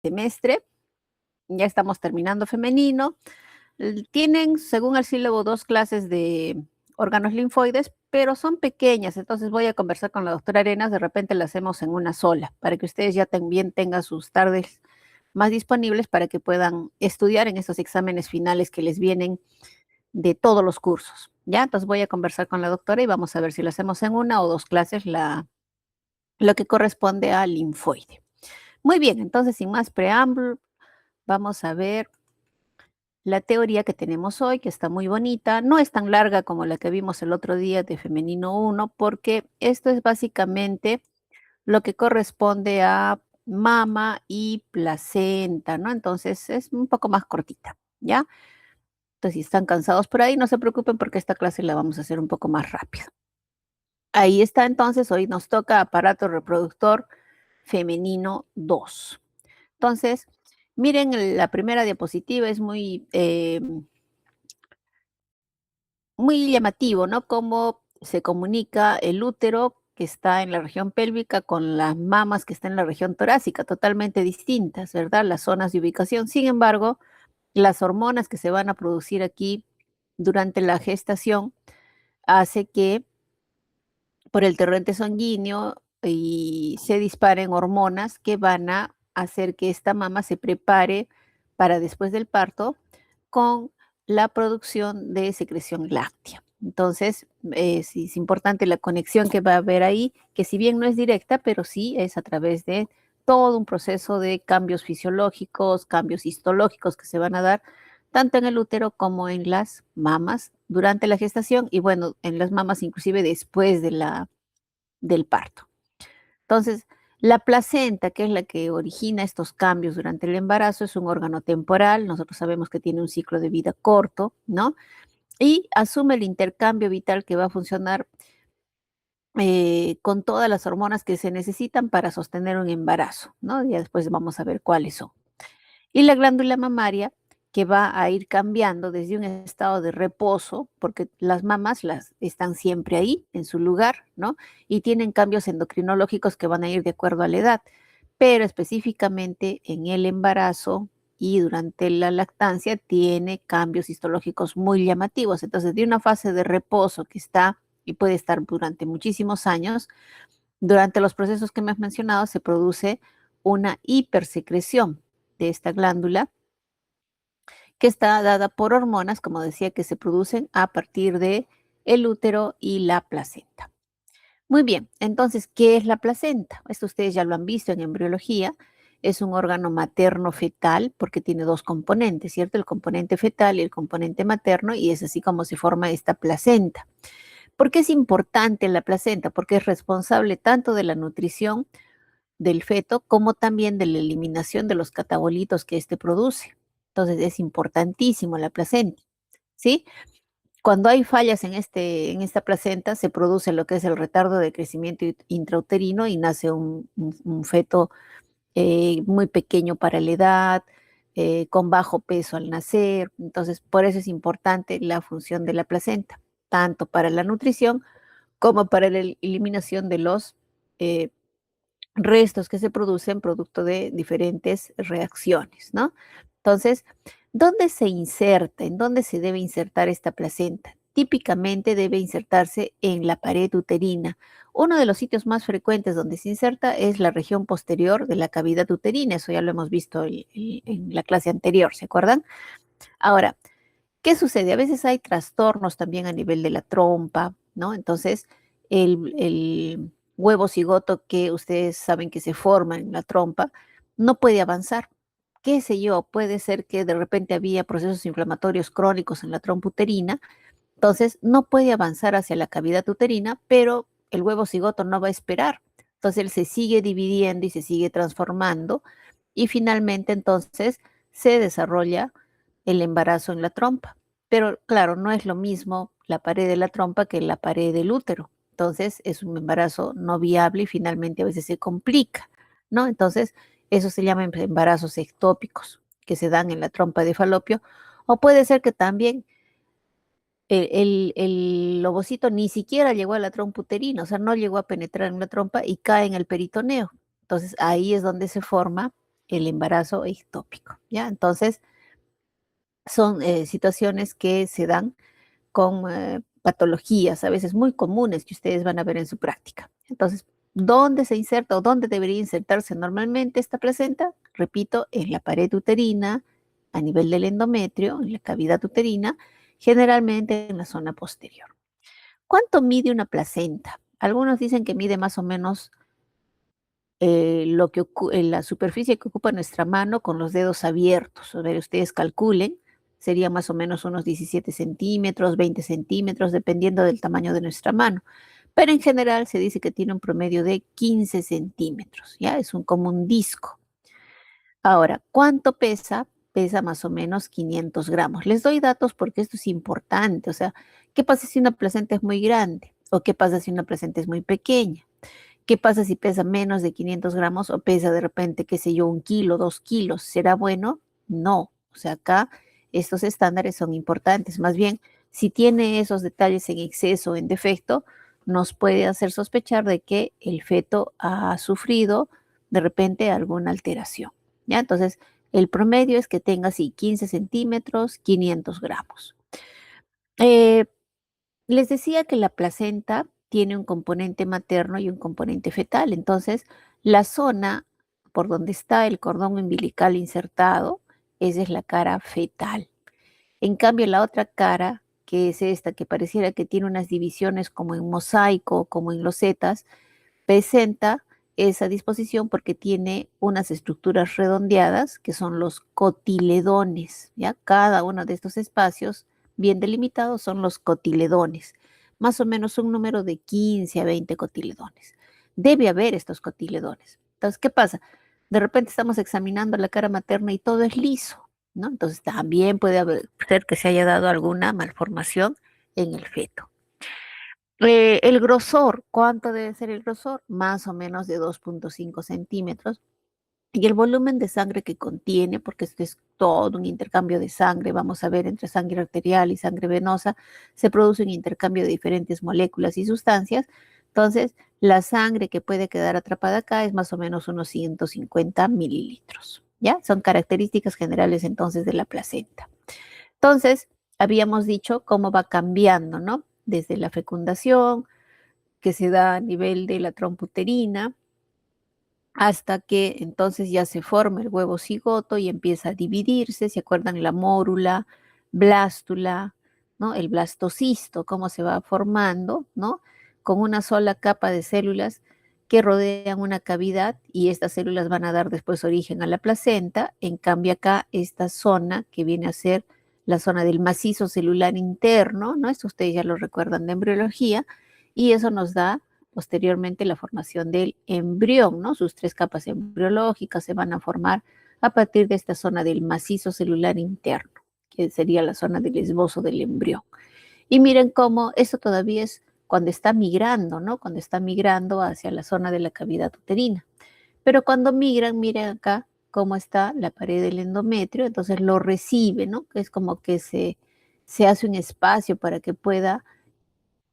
semestre. Ya estamos terminando femenino. Tienen, según el sílabo, dos clases de órganos linfoides, pero son pequeñas. Entonces voy a conversar con la doctora Arenas. De repente la hacemos en una sola, para que ustedes ya también tengan sus tardes más disponibles para que puedan estudiar en estos exámenes finales que les vienen de todos los cursos. ¿Ya? Entonces voy a conversar con la doctora y vamos a ver si lo hacemos en una o dos clases lo que corresponde al linfoide. Muy bien, entonces sin más preámbulo, vamos a ver la teoría que tenemos hoy, que está muy bonita. No es tan larga como la que vimos el otro día de Femenino 1, porque esto es básicamente lo que corresponde a mama y placenta, ¿no? Entonces es un poco más cortita, ¿ya? Entonces, si están cansados por ahí, no se preocupen porque esta clase la vamos a hacer un poco más rápido. Ahí está, entonces, hoy nos toca aparato reproductor femenino 2. Entonces, miren, la primera diapositiva es muy llamativo, ¿no? Cómo se comunica el útero que está en la región pélvica con las mamas que están en la región torácica, totalmente distintas, ¿verdad? Las zonas de ubicación. Sin embargo, las hormonas que se van a producir aquí durante la gestación hace que por el torrente sanguíneo y se disparen hormonas que van a hacer que esta mama se prepare para después del parto con la producción de secreción láctea. Entonces, es importante la conexión que va a haber ahí, que si bien no es directa, pero sí es a través de todo un proceso de cambios fisiológicos, cambios histológicos que se van a dar tanto en el útero como en las mamas durante la gestación y bueno, en las mamas inclusive después del parto. Entonces, la placenta, que es la que origina estos cambios durante el embarazo, es un órgano temporal. Nosotros sabemos que tiene un ciclo de vida corto, ¿no? Y asume el intercambio vital que va a funcionar con todas las hormonas que se necesitan para sostener un embarazo, ¿no? Ya después vamos a ver cuáles son. Y la glándula mamaria que va a ir cambiando desde un estado de reposo, porque las mamas las están siempre ahí, en su lugar, ¿no? Y tienen cambios endocrinológicos que van a ir de acuerdo a la edad, pero específicamente en el embarazo y durante la lactancia tiene cambios histológicos muy llamativos. Entonces, de una fase de reposo que está y puede estar durante muchísimos años, durante los procesos que me has mencionado se produce una hipersecreción de esta glándula que está dada por hormonas, como decía, que se producen a partir de el útero y la placenta. Muy bien, entonces, ¿qué es la placenta? Esto ustedes ya lo han visto en embriología. Es un órgano materno-fetal porque tiene dos componentes, ¿cierto? El componente fetal y el componente materno, y es así como se forma esta placenta. ¿Por qué es importante la placenta? Porque es responsable tanto de la nutrición del feto, como también de la eliminación de los catabolitos que éste produce. Entonces es importantísimo la placenta, ¿sí? Cuando hay fallas en esta placenta, se produce lo que es el retardo de crecimiento intrauterino y nace un feto muy pequeño para la edad, con bajo peso al nacer. Entonces, por eso es importante la función de la placenta, tanto para la nutrición como para la eliminación de los eh, restos que se producen producto de diferentes reacciones, ¿no? Entonces, ¿dónde se inserta? ¿En dónde se debe insertar esta placenta? Típicamente debe insertarse en la pared uterina. Uno de los sitios más frecuentes donde se inserta es la región posterior de la cavidad uterina. Eso ya lo hemos visto en la clase anterior, ¿se acuerdan? Ahora, ¿qué sucede? A veces hay trastornos también a nivel de la trompa, ¿no? Entonces, el huevo cigoto que ustedes saben que se forma en la trompa no puede avanzar. ¿Qué sé yo? Puede ser que de repente había procesos inflamatorios crónicos en la trompa uterina, entonces no puede avanzar hacia la cavidad uterina, pero el huevo cigoto no va a esperar. Entonces él se sigue dividiendo y se sigue transformando y finalmente entonces se desarrolla el embarazo en la trompa. Pero claro, no es lo mismo la pared de la trompa que la pared del útero. Entonces es un embarazo no viable y finalmente a veces se complica, ¿no? Entonces eso se llama embarazos ectópicos que se dan en la trompa de falopio. O puede ser que también el ovocito ni siquiera llegó a la trompa uterina, o sea, no llegó a penetrar en la trompa y cae en el peritoneo. Entonces ahí es donde se forma el embarazo ectópico, ¿ya? Entonces, son situaciones que se dan con patologías a veces muy comunes que ustedes van a ver en su práctica. Entonces, ¿dónde se inserta o dónde debería insertarse normalmente esta placenta? Repito, en la pared uterina, a nivel del endometrio, en la cavidad uterina, generalmente en la zona posterior. ¿Cuánto mide una placenta? Algunos dicen que mide más o menos la superficie que ocupa nuestra mano con los dedos abiertos. A ver, ustedes calculen, sería más o menos unos 17 centímetros, 20 centímetros, dependiendo del tamaño de nuestra mano. Pero en general se dice que tiene un promedio de 15 centímetros, ¿ya? Es como un disco. Ahora, ¿cuánto pesa? Pesa más o menos 500 gramos. Les doy datos porque esto es importante. O sea, ¿qué pasa si una placenta es muy grande? ¿O qué pasa si una placenta es muy pequeña? ¿Qué pasa si pesa menos de 500 gramos o pesa de repente, qué sé yo, 1 kilo, 2 kilos? ¿Será bueno? No. O sea, acá estos estándares son importantes. Más bien, si tiene esos detalles en exceso o en defecto, nos puede hacer sospechar de que el feto ha sufrido de repente alguna alteración. ¿Ya? Entonces, el promedio es que tenga así 15 centímetros, 500 gramos. Eh, Les decía que la placenta tiene un componente materno y un componente fetal. Entonces, la zona por donde está el cordón umbilical insertado, esa es la cara fetal. En cambio, la otra cara, que es esta, que pareciera que tiene unas divisiones como en mosaico, como en losetas, presenta esa disposición porque tiene unas estructuras redondeadas que son los cotiledones, ¿ya? Cada uno de estos espacios bien delimitados son los cotiledones, más o menos un número de 15 a 20 cotiledones. Debe haber estos cotiledones. Entonces, ¿qué pasa? De repente estamos examinando la cara materna y todo es liso, ¿no? Entonces también puede ser que se haya dado alguna malformación en el feto. El grosor, ¿cuánto debe ser el grosor? Más o menos de 2,5 centímetros. Y el volumen de sangre que contiene, porque esto es todo un intercambio de sangre, vamos a ver, entre sangre arterial y sangre venosa, se produce un intercambio de diferentes moléculas y sustancias. Entonces, la sangre que puede quedar atrapada acá es más o menos unos 150 mililitros. ¿Ya? Son características generales entonces de la placenta. Entonces, habíamos dicho cómo va cambiando, ¿no? Desde la fecundación, que se da a nivel de la trompa uterina, hasta que entonces ya se forma el huevo cigoto y empieza a dividirse. ¿Se acuerdan? La mórula, blástula, ¿no? El blastocisto, cómo se va formando, ¿no? Con una sola capa de células que rodean una cavidad y estas células van a dar después origen a la placenta. En cambio acá, esta zona que viene a ser la zona del macizo celular interno, ¿no? Esto ustedes ya lo recuerdan de embriología, y eso nos da posteriormente la formación del embrión, ¿no? Sus 3 capas embriológicas se van a formar a partir de esta zona del macizo celular interno, que sería la zona del esbozo del embrión. Y miren cómo eso todavía es cuando está migrando, ¿no? Cuando está migrando hacia la zona de la cavidad uterina. Pero cuando migran, miren acá cómo está la pared del endometrio, entonces lo recibe, ¿no? Es como que se hace un espacio para que pueda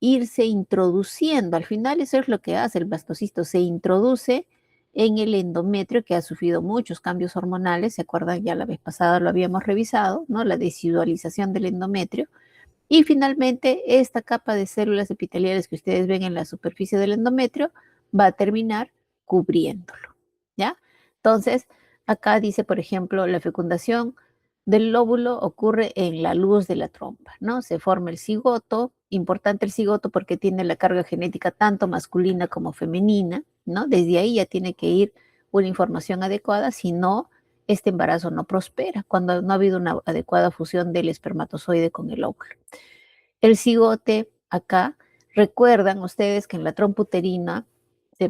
irse introduciendo. Al final eso es lo que hace el blastocisto, se introduce en el endometrio que ha sufrido muchos cambios hormonales, ¿se acuerdan? Ya la vez pasada lo habíamos revisado, ¿no? La desidualización del endometrio. Y finalmente esta capa de células epiteliales que ustedes ven en la superficie del endometrio va a terminar cubriéndolo, ¿ya? Entonces, acá dice, por ejemplo, la fecundación del óvulo ocurre en la luz de la trompa, ¿no? Se forma el cigoto, importante el cigoto porque tiene la carga genética tanto masculina como femenina, ¿no? Desde ahí ya tiene que ir una información adecuada, si no, este embarazo no prospera, cuando no ha habido una adecuada fusión del espermatozoide con el óvulo. El cigote, acá, recuerdan ustedes que en la trompa uterina,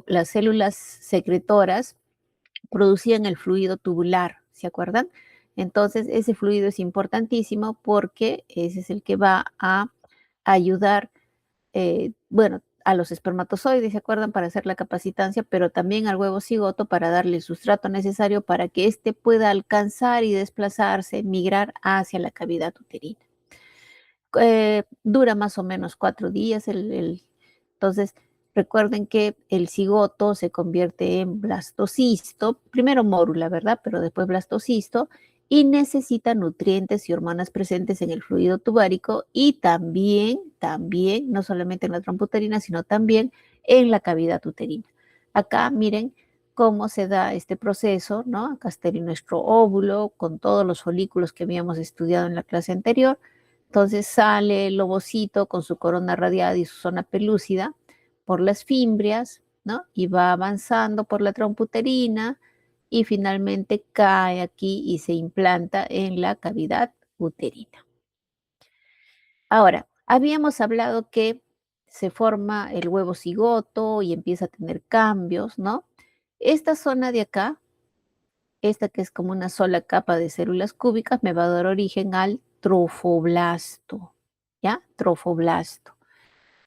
las células secretoras producían el fluido tubular, ¿se acuerdan? Entonces, ese fluido es importantísimo porque ese es el que va a ayudar, bueno, a los espermatozoides, ¿se acuerdan? Para hacer la capacitancia, pero también al huevo cigoto para darle el sustrato necesario para que éste pueda alcanzar y desplazarse, migrar hacia la cavidad uterina. Dura más o menos 4 días. Entonces, Recuerden que el cigoto se convierte en blastocisto, primero mórula, ¿verdad? Pero después blastocisto, y necesita nutrientes y hormonas presentes en el fluido tubárico y también, no solamente en la trompa uterina, sino también en la cavidad uterina. Acá miren cómo se da este proceso, ¿no? Acá está nuestro óvulo con todos los folículos que habíamos estudiado en la clase anterior. Entonces sale el ovocito con su corona radiada y su zona pelúcida por las fimbrias, ¿no? Y va avanzando por la trompa uterina y finalmente cae aquí y se implanta en la cavidad uterina. Ahora, habíamos hablado que se forma el huevo cigoto y empieza a tener cambios, ¿no? Esta zona de acá, esta que es como una sola capa de células cúbicas, me va a dar origen al trofoblasto, ¿ya? Trofoblasto.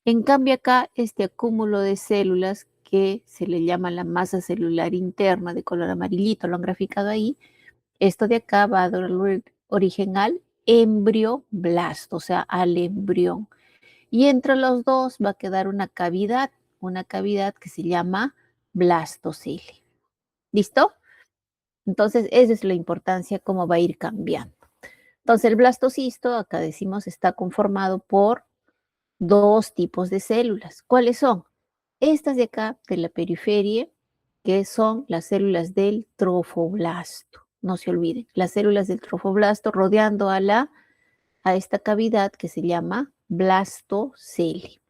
En cambio acá, este acúmulo de células que se le llama la masa celular interna de color amarillito, lo han graficado ahí, esto de acá va a dar origen al embrioblasto, o sea, al embrión. Y entre los dos va a quedar una cavidad que se llama blastocele. ¿Listo? Entonces, esa es la importancia, cómo va a ir cambiando. Entonces, el blastocisto, acá decimos, está conformado por dos tipos de células. ¿Cuáles son? Estas de acá, de la periferia, que son las células del trofoblasto. No se olviden, las células del trofoblasto rodeando a esta cavidad que se llama blastocele.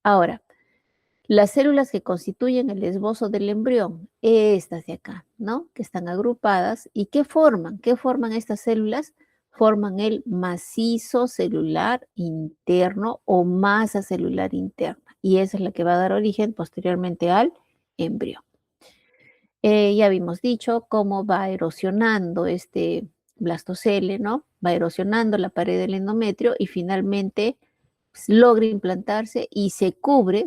Ahora, las células que constituyen el esbozo del embrión, estas de acá, ¿no? Que están agrupadas y ¿qué forman? ¿Qué forman estas células? Forman el macizo celular interno o masa celular interna. Y esa es la que va a dar origen posteriormente al embrión. Ya habíamos dicho cómo va erosionando este blastocele, ¿no? Va erosionando la pared del endometrio y finalmente pues, logra implantarse y se cubre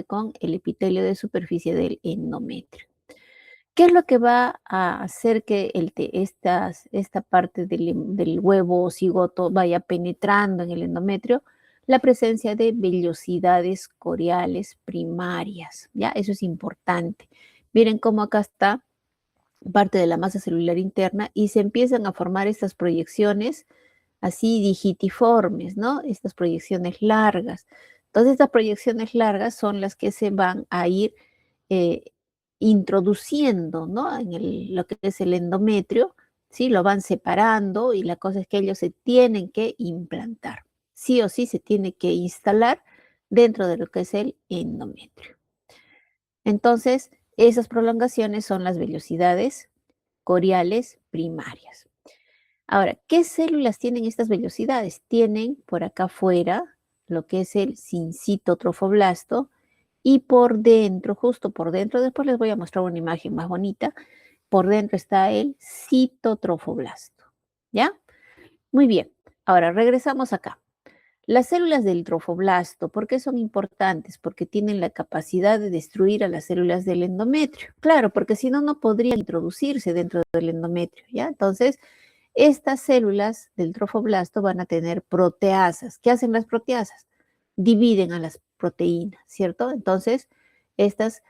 con el epitelio de superficie del endometrio. ¿Qué es lo que va a hacer que esta parte del huevo o cigoto vaya penetrando en el endometrio? La presencia de vellosidades coriales primarias, ¿ya? Eso es importante. Miren cómo acá está parte de la masa celular interna y se empiezan a formar estas proyecciones así digitiformes, ¿no? Estas proyecciones largas. Entonces, estas proyecciones largas son las que se van a ir eh, introduciendo, ¿no? Lo que es el endometrio, ¿sí? Lo van separando y la cosa es que ellos se tienen que implantar. Sí o sí se tiene que instalar dentro de lo que es el endometrio. Entonces, esas prolongaciones son las vellosidades coriales primarias. Ahora, ¿qué células tienen estas vellosidades? Tienen por acá afuera lo que es el sincito trofoblasto y por dentro, justo por dentro, después les voy a mostrar una imagen más bonita, por dentro está el citotrofoblasto. ¿Ya? Muy bien. Ahora regresamos acá. Las células del trofoblasto, ¿por qué son importantes? Porque tienen la capacidad de destruir a las células del endometrio. Claro, porque si no, no podrían introducirse dentro del endometrio, ¿ya? Entonces, estas células del trofoblasto van a tener proteasas. ¿Qué hacen las proteasas? Dividen a las proteínas, ¿cierto? Entonces, estas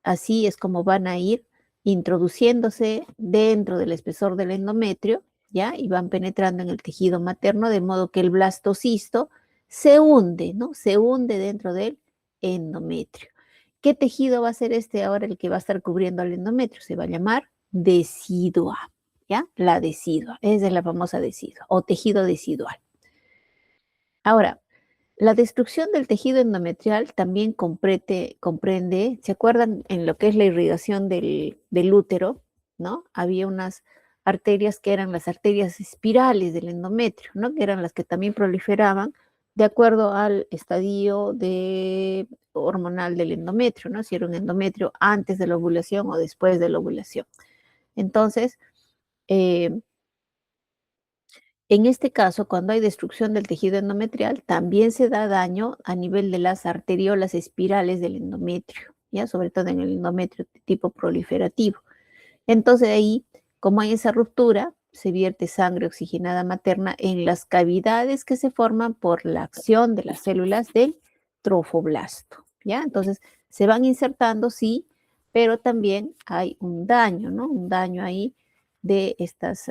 así es como van a ir introduciéndose dentro del espesor del endometrio, ¿ya? Y van penetrando en el tejido materno, de modo que el blastocisto se hunde, ¿no? Se hunde dentro del endometrio. ¿Qué tejido va a ser este ahora el que va a estar cubriendo al endometrio? Se va a llamar decidua, ¿ya? La decidua, esa es la famosa decidua o tejido decidual. Ahora, la destrucción del tejido endometrial también comprende, ¿se acuerdan en lo que es la irrigación del útero? ¿No? Había unas arterias que eran las arterias espirales del endometrio, ¿no? Que eran las que también proliferaban de acuerdo al estadio hormonal del endometrio, ¿no? Si era un endometrio antes de la ovulación o después de la ovulación. Entonces, eh, en este caso, cuando hay destrucción del tejido endometrial, también se da daño a nivel de las arteriolas espirales del endometrio, ¿ya? Sobre todo en el endometrio de tipo proliferativo. Entonces ahí, como hay esa ruptura, se vierte sangre oxigenada materna en las cavidades que se forman por la acción de las células del trofoblasto. ¿ya? Entonces, se van insertando, sí, pero también hay un daño, ¿no? Un daño ahí de estas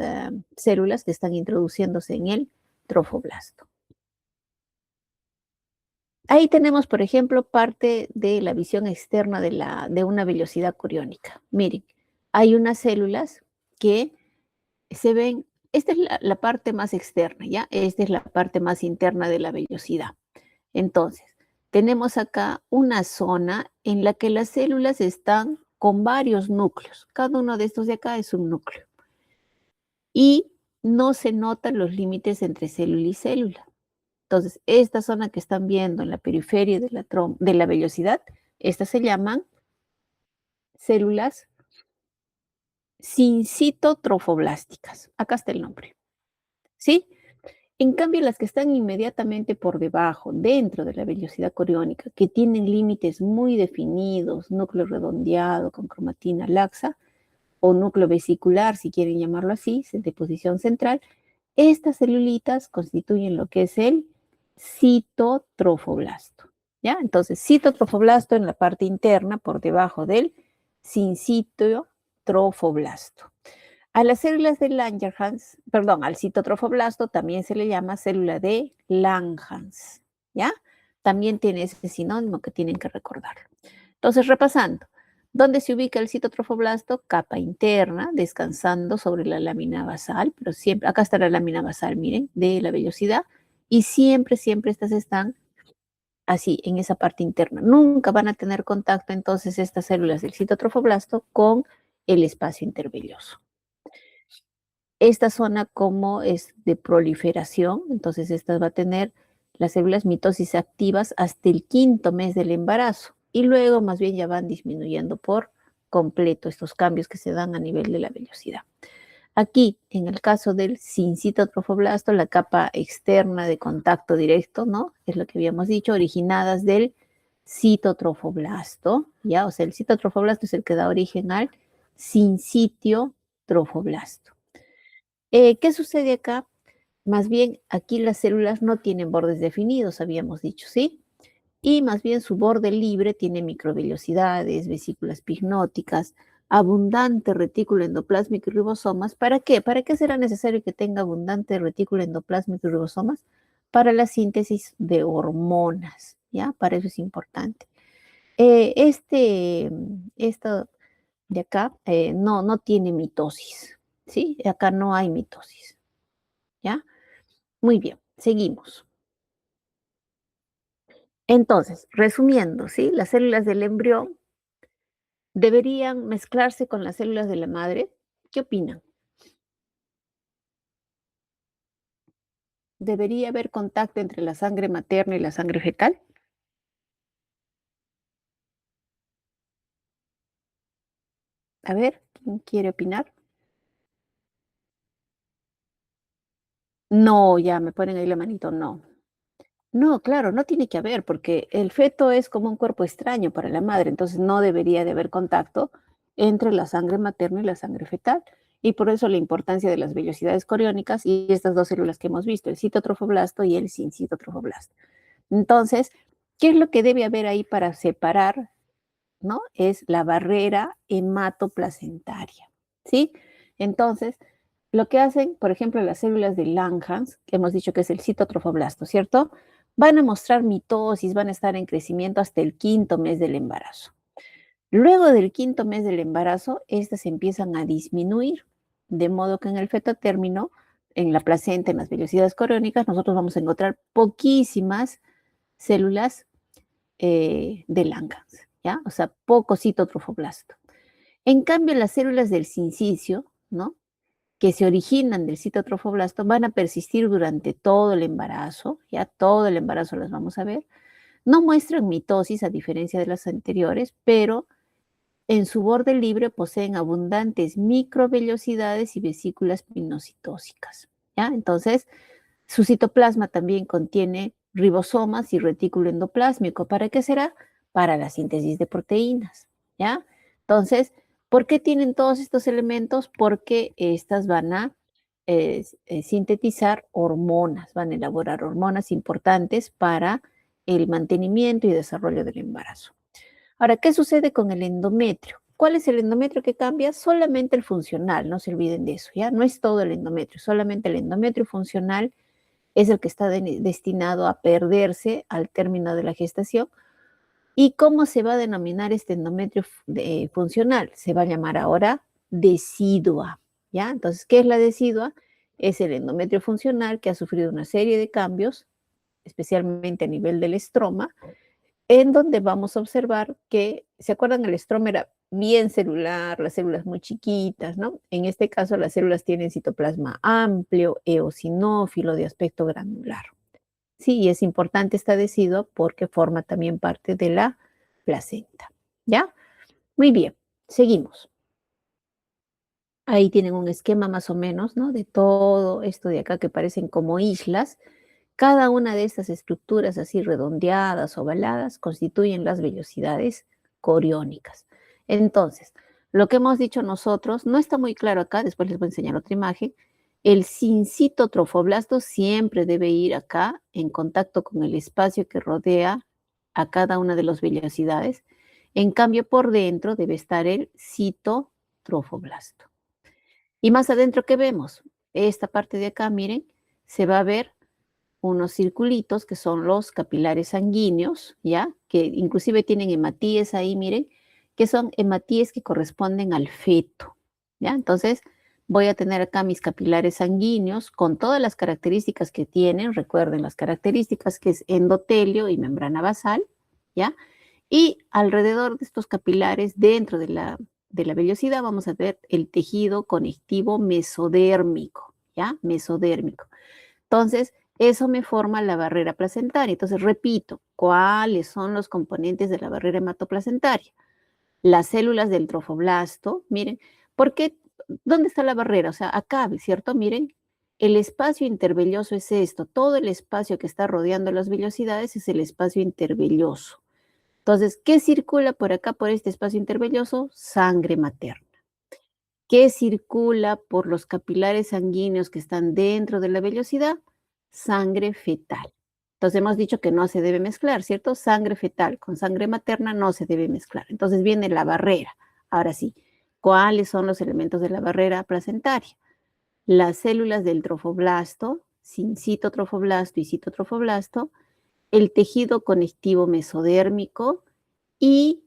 células que están introduciéndose en el trofoblasto. Ahí tenemos, por ejemplo, parte de la visión externa de una vellosidad coriónica. Miren, hay unas células que se ven, esta es la parte más externa, ¿ya? Esta es la parte más interna de la vellosidad. Entonces, tenemos acá una zona en la que las células están con varios núcleos. Cada uno de estos de acá es un núcleo. Y no se notan los límites entre célula y célula. Entonces, esta zona que están viendo en la periferia de la vellosidad, estas se llaman células sincitotrofoblásticas. Acá está el nombre. ¿Sí? En cambio, las que están inmediatamente por debajo, dentro de la vellosidad coriónica, que tienen límites muy definidos, núcleo redondeado con cromatina laxa o núcleo vesicular, si quieren llamarlo así, de posición central, estas celulitas constituyen lo que es el citotrofoblasto. ¿Ya? Entonces, citotrofoblasto en la parte interna, por debajo del sincitotrofoblasto. A las células de Langerhans, perdón, al citotrofoblasto también se le llama célula de Langhans, ¿ya? También tiene ese sinónimo que tienen que recordar. Entonces, repasando, ¿dónde se ubica el citotrofoblasto? Capa interna, descansando sobre la lámina basal, pero siempre, acá está la lámina basal, miren, de la vellosidad, y siempre, siempre estas están así, en esa parte interna. Nunca van a tener contacto entonces estas células del citotrofoblasto con el espacio intervelloso. Esta zona como es de proliferación, entonces esta va a tener las células mitosis activas hasta el quinto mes del embarazo y luego más bien ya van disminuyendo por completo estos cambios que se dan a nivel de la vellosidad. Aquí, en el caso del sincitotrofoblasto, la capa externa de contacto directo, ¿no? Es lo que habíamos dicho, originadas del citotrofoblasto, ¿ya? O sea, el citotrofoblasto es el que da origen al sincitiotrofoblasto. ¿Qué sucede acá? Más bien, aquí las células no tienen bordes definidos, habíamos dicho, ¿sí? Y más bien su borde libre tiene microvellosidades, vesículas pignóticas, abundante retículo endoplásmico y ribosomas. ¿Para qué? ¿Para qué será necesario que tenga abundante retículo endoplásmico y ribosomas? Para la síntesis de hormonas, ¿ya? Para eso es importante. Esto de acá no tiene mitosis, ¿sí? Acá no hay mitosis, ¿ya? Muy bien, seguimos. Entonces, resumiendo, ¿sí? Las células del embrión deberían mezclarse con las células de la madre. ¿Qué opinan? ¿Debería haber contacto entre la sangre materna y la sangre fetal? A ver, ¿quién quiere opinar? No, ya me ponen ahí la manito, no. No, claro, no tiene que haber, porque el feto es como un cuerpo extraño para la madre, entonces no debería de haber contacto entre la sangre materna y la sangre fetal. Y por eso la importancia de las vellosidades coriónicas y estas dos células que hemos visto, el citotrofoblasto y el sincitotrofoblasto. Entonces, ¿qué es lo que debe haber ahí para separar, ¿no? Es la barrera hematoplacentaria, ¿sí? Entonces, lo que hacen, por ejemplo, las células de Langhans, que hemos dicho que es el citotrofoblasto, ¿cierto? Van a mostrar mitosis, van a estar en crecimiento hasta el quinto mes del embarazo. Luego del quinto mes del embarazo, estas empiezan a disminuir, de modo que en el feto término, en la placenta, en las vellosidades coriónicas, nosotros vamos a encontrar poquísimas células de Langhans, ¿ya? O sea, poco citotrofoblasto. En cambio, las células del sincicio, ¿no? Que se originan del citotrofoblasto van a persistir durante todo el embarazo, ya todo el embarazo las vamos a ver. No muestran mitosis a diferencia de las anteriores, pero en su borde libre poseen abundantes microvellosidades y vesículas pinocitósicas, ¿ya? Entonces, su citoplasma también contiene ribosomas y retículo endoplásmico. ¿Para qué será? Para la síntesis de proteínas, ¿ya? Entonces, ¿por qué tienen todos estos elementos? Porque estas van a sintetizar hormonas, van a elaborar hormonas importantes para el mantenimiento y desarrollo del embarazo. Ahora, ¿qué sucede con el endometrio? ¿Cuál es el endometrio que cambia? Solamente el funcional, no se olviden de eso, ¿ya? No es todo el endometrio, solamente el endometrio funcional es el que está destinado a perderse al término de la gestación. ¿Y cómo se va a denominar este endometrio funcional? Se va a llamar ahora decidua, ¿ya? Entonces, ¿qué es la decidua? Es el endometrio funcional que ha sufrido una serie de cambios, especialmente a nivel del estroma, en donde vamos a observar que, ¿se acuerdan? El estroma era bien celular, las células muy chiquitas, ¿no? En este caso, las células tienen citoplasma amplio, eosinófilo, de aspecto granular. Sí, y es importante esta decidua porque forma también parte de la placenta. ¿Ya? Muy bien, seguimos. Ahí tienen un esquema más o menos, ¿no? De todo esto de acá que parecen como islas. Cada una de estas estructuras así redondeadas, ovaladas, constituyen las vellosidades coriónicas. Entonces, lo que hemos dicho nosotros, no está muy claro acá, después les voy a enseñar otra imagen. El sincito trofoblasto siempre debe ir acá en contacto con el espacio que rodea a cada una de las vellosidades. En cambio, por dentro debe estar el citotrofoblasto. Y más adentro, ¿qué vemos? Esta parte de acá, miren, se va a ver unos circulitos que son los capilares sanguíneos, ¿ya? Que inclusive tienen hematíes ahí, miren, que son hematíes que corresponden al feto, ¿ya? Entonces, voy a tener acá mis capilares sanguíneos con todas las características que tienen, recuerden las características que es endotelio y membrana basal, ¿ya? Y alrededor de estos capilares, dentro de la vellosidad, vamos a ver el tejido conectivo mesodérmico, ¿ya? Mesodérmico. Entonces, eso me forma la barrera placentaria. Entonces, repito, ¿cuáles son los componentes de la barrera hematoplacentaria? Las células del trofoblasto, miren, ¿por qué? ¿Dónde está la barrera? O sea, acá, ¿cierto? Miren, el espacio intervelloso es esto. Todo el espacio que está rodeando las vellosidades es el espacio intervelloso. Entonces, ¿qué circula por acá, por este espacio intervelloso? Sangre materna. ¿Qué circula por los capilares sanguíneos que están dentro de la vellosidad? Sangre fetal. Entonces hemos dicho que no se debe mezclar, ¿cierto? Sangre fetal con sangre materna no se debe mezclar. Entonces viene la barrera. Ahora sí, ¿cuáles son los elementos de la barrera placentaria? Las células del trofoblasto, sincitotrofoblasto y citotrofoblasto, el tejido conectivo mesodérmico y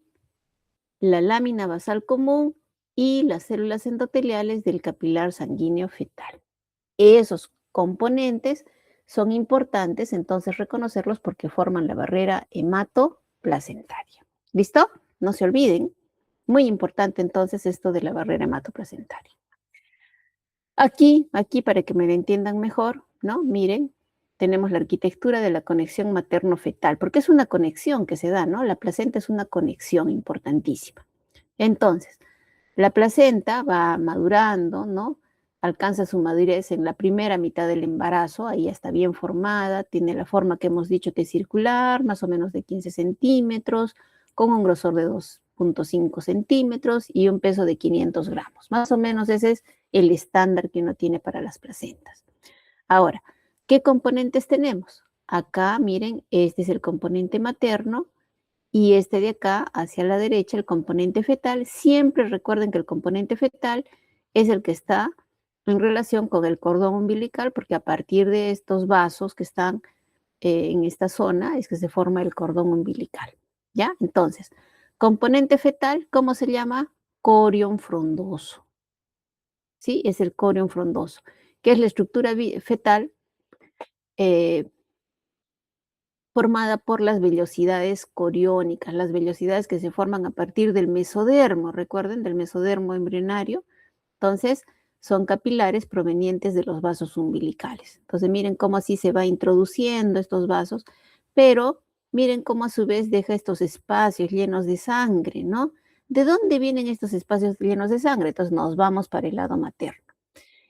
la lámina basal común y las células endoteliales del capilar sanguíneo fetal. Esos componentes son importantes, entonces reconocerlos porque forman la barrera hematoplacentaria. ¿Listo? No se olviden. Muy importante entonces esto de la barrera hematoplacentaria. Aquí para que me lo entiendan mejor, ¿no? Miren, tenemos la arquitectura de la conexión materno-fetal, porque es una conexión que se da, ¿no? La placenta es una conexión importantísima. Entonces, la placenta va madurando, ¿no? Alcanza su madurez en la primera mitad del embarazo, ahí ya está bien formada, tiene la forma que hemos dicho que es circular, más o menos de 15 centímetros, con un grosor de 2,5 centímetros y un peso de 500 gramos. Más o menos ese es el estándar que uno tiene para las placentas. Ahora, ¿qué componentes tenemos? Acá, miren, este es el componente materno, y este de acá, hacia la derecha, el componente fetal. Siempre recuerden que el componente fetal es el que está en relación con el cordón umbilical, porque a partir de estos vasos que están en esta zona es que se forma el cordón umbilical. ¿Ya? Entonces, componente fetal, ¿cómo se llama? Corión frondoso. ¿Sí? Es el corión frondoso, que es la estructura fetal eh, formada por las vellosidades coriónicas, las vellosidades que se forman a partir del mesodermo, recuerden, del mesodermo embrionario. Entonces, son capilares provenientes de los vasos umbilicales. Entonces, miren cómo así se va introduciendo estos vasos, pero miren cómo a su vez deja estos espacios llenos de sangre, ¿no? ¿De dónde vienen estos espacios llenos de sangre? Entonces, nos vamos para el lado materno.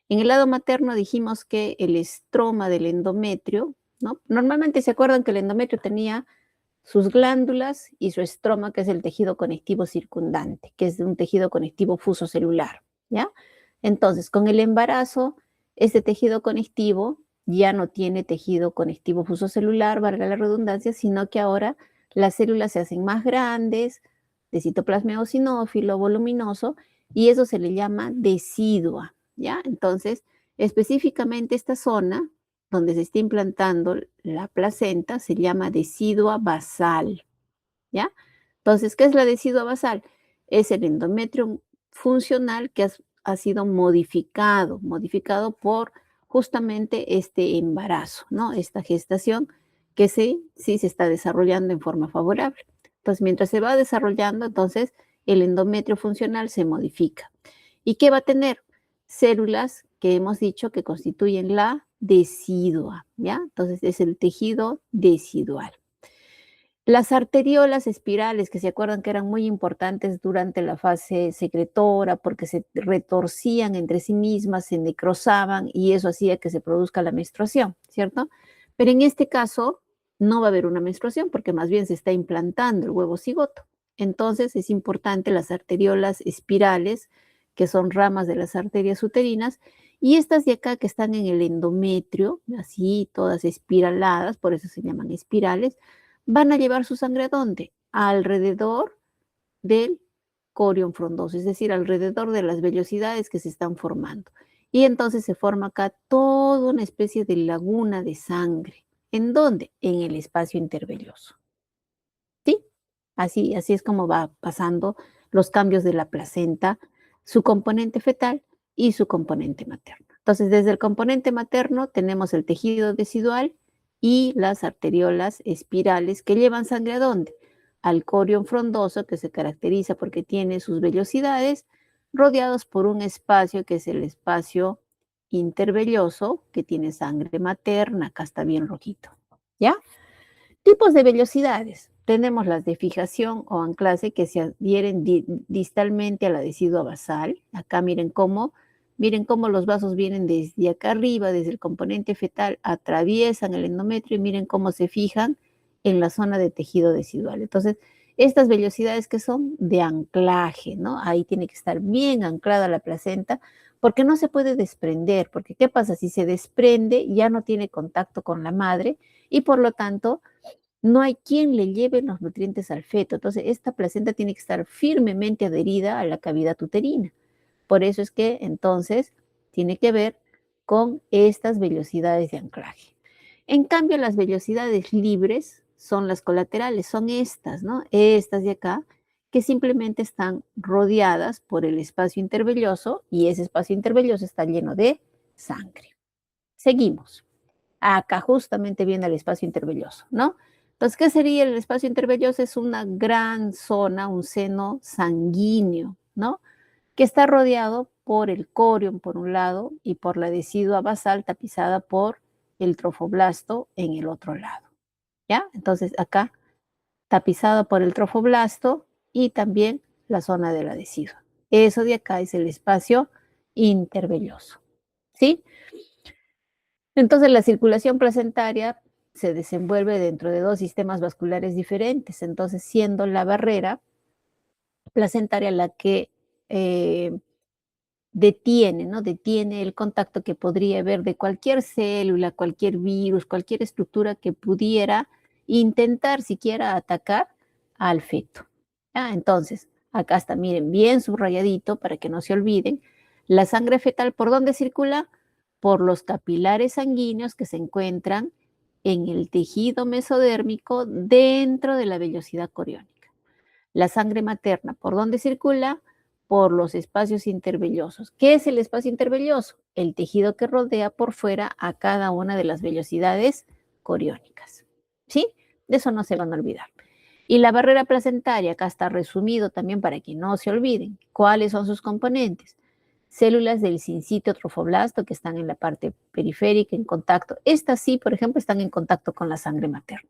En el lado materno dijimos que el estroma del endometrio, ¿no? Normalmente se acuerdan que el endometrio tenía sus glándulas y su estroma, que es el tejido conectivo circundante, que es un tejido conectivo fusocelular, ¿ya? Entonces, con el embarazo, este tejido conectivo, ya no tiene tejido conectivo fosocelular, valga la redundancia, sino que ahora las células se hacen más grandes, de citoplasma eosinófilo, voluminoso, y eso se le llama decidua, ¿ya? Entonces, específicamente esta zona donde se está implantando la placenta se llama decidua basal, ¿ya? Entonces, ¿qué es la decidua basal? Es el endometrio funcional que ha sido modificado por justamente este embarazo, ¿no? Esta gestación que sí se está desarrollando en forma favorable. Entonces, mientras se va desarrollando, entonces el endometrio funcional se modifica. ¿Y qué va a tener? Células que hemos dicho que constituyen la decidua, ¿ya? Entonces es el tejido decidual. Las arteriolas espirales, que se acuerdan que eran muy importantes durante la fase secretora porque se retorcían entre sí mismas, se necrosaban y eso hacía que se produzca la menstruación, ¿cierto? Pero en este caso no va a haber una menstruación porque más bien se está implantando el huevo cigoto. Entonces es importante las arteriolas espirales, que son ramas de las arterias uterinas, y estas de acá que están en el endometrio, así todas espiraladas, por eso se llaman espirales, van a llevar su sangre ¿a dónde? Alrededor del corion frondoso, es decir, alrededor de las vellosidades que se están formando. Y entonces se forma acá toda una especie de laguna de sangre. ¿En dónde? En el espacio intervelloso. ¿Sí? Así es como va pasando los cambios de la placenta, su componente fetal y su componente materno. Entonces, desde el componente materno tenemos el tejido decidual y las arteriolas espirales que llevan sangre ¿a dónde? Al corion frondoso, que se caracteriza porque tiene sus vellosidades rodeados por un espacio que es el espacio intervelloso, que tiene sangre materna, acá está bien rojito. ¿Ya? Tipos de vellosidades. Tenemos las de fijación o anclaje que se adhieren distalmente a la decidua basal. Acá miren cómo los vasos vienen desde acá arriba, desde el componente fetal, atraviesan el endometrio y miren cómo se fijan en la zona de tejido decidual. Entonces, estas vellosidades que son de anclaje, ¿no? Ahí tiene que estar bien anclada la placenta porque no se puede desprender, porque ¿qué pasa? Si se desprende, ya no tiene contacto con la madre y por lo tanto no hay quien le lleve los nutrientes al feto. Entonces, esta placenta tiene que estar firmemente adherida a la cavidad uterina. Por eso es que entonces tiene que ver con estas vellosidades de anclaje. En cambio, las vellosidades libres son las colaterales, son estas, ¿no? Estas de acá, que simplemente están rodeadas por el espacio intervelloso y ese espacio intervelloso está lleno de sangre. Seguimos. Acá justamente viene el espacio intervelloso, ¿no? Entonces, ¿qué sería el espacio intervelloso? Es una gran zona, un seno sanguíneo, ¿no? Que está rodeado por el corion por un lado y por la decidua basal tapizada por el trofoblasto en el otro lado, ¿ya? Entonces, acá tapizado por el trofoblasto y también la zona de la decidua. Eso de acá es el espacio intervelloso, ¿sí? Entonces, la circulación placentaria se desenvuelve dentro de dos sistemas vasculares diferentes, entonces siendo la barrera placentaria la que eh, detiene, ¿no? Detiene el contacto que podría haber de cualquier célula, cualquier virus, cualquier estructura que pudiera intentar siquiera atacar al feto. ¿Ya? Entonces, acá está, miren, bien subrayadito para que no se olviden, la sangre fetal, ¿por dónde circula? Por los capilares sanguíneos que se encuentran en el tejido mesodérmico dentro de la vellosidad coriónica. La sangre materna, ¿por dónde circula? Por los espacios intervellosos. ¿Qué es el espacio intervelloso? El tejido que rodea por fuera a cada una de las vellosidades coriónicas. ¿Sí? De eso no se van a olvidar. Y la barrera placentaria, acá está resumido también para que no se olviden. ¿Cuáles son sus componentes? Células del sincitio trofoblasto que están en la parte periférica en contacto. Estas sí, por ejemplo, están en contacto con la sangre materna.